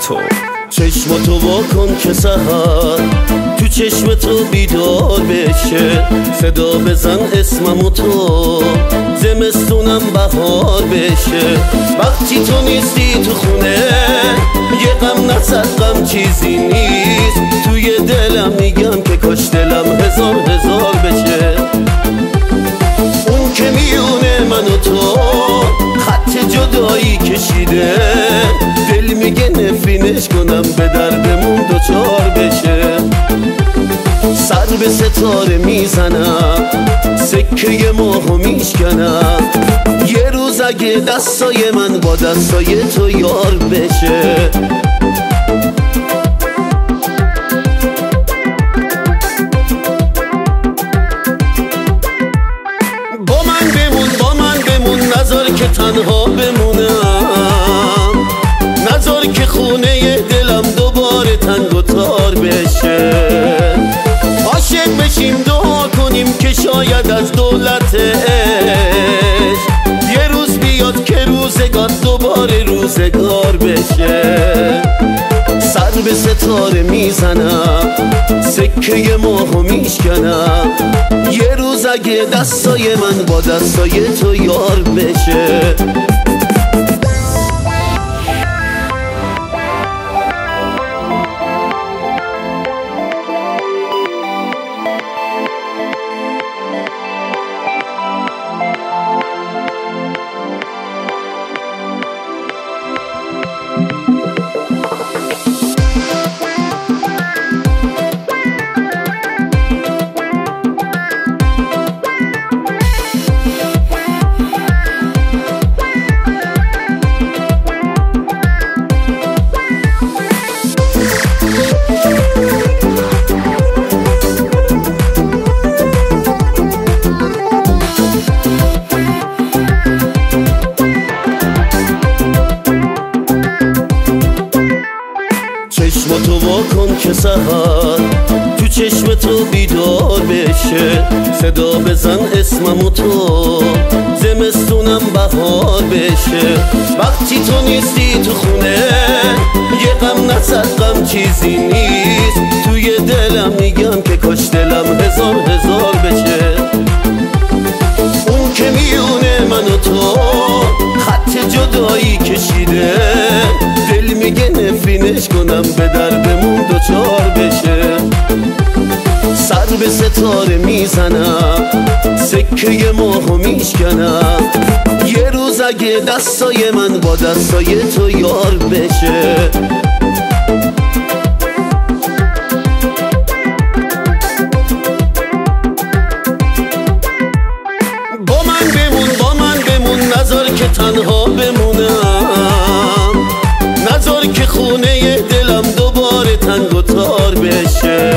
تو. چشماتو وا کن که سحر تو چشم تو بیدار بشه، صدا بزن اسممو تو زمستونم بهار بشه. وقتی تو نیستی تو خونه یه غم نصد غم چیزی نیست، توی دلم میگم که کاش دلم هزار هزار بشه. اون که میونه من و تو خط جدایی کشیده، دل میگه نفرینش کنم به دردمون دوچار بشه. سر به ستاره میزنم سکه ماهو میشکنم، یه روز اگه دستای من با دستای تو یار بشه. نذار که تنها بمونم، نذار که خونه دلم دوباره تنگ و تار بشه. عاشق بشیم دعا کنیم که شاید از دولت عشق یه روز بیاد که روزگار دوباره روزگار بشه. سر به ستاره میزنم سکه ماهو میشکنم، یه روز اگه دستای من با دستای تو یار بشه. چشماتو وا کن که سحر تو چشم تو بیدار بشه، صدا بزن اسممو تو زمستونم بهار بشه. وقتی تو نیستی تو خونه یه غم نصد غم چیزی نیست، توی دلم میگم که کاش دلم هزار هزار بشه. اون که میونه من و تو خط جدایی کشیده، دل میگه نفرینش کنم به دردمون دوچار بشه. سر به ستاره میزنم سکه ماهو میشکنم، یه روز اگه دستای من با دستای تو یار بشه. با من بمون نذار که تنها بمونم، نذار که خونه دلم دوباره تنگ و تار بشه.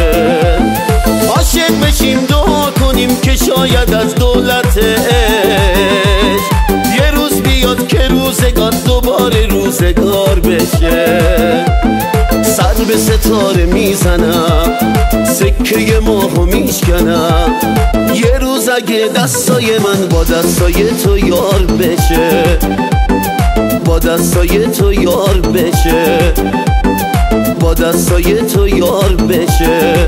عاشق بشیم دعا کنیم که شاید از دولت عشق یه روز بیاد که روزگار دوباره روزگار بشه. سر به ستاره میزنم سکه ماهو میشکنم، یه روز اگه دستای من با دستای تو یار بشه، با دستای تو یار بشه، با دستای تو یار بشه.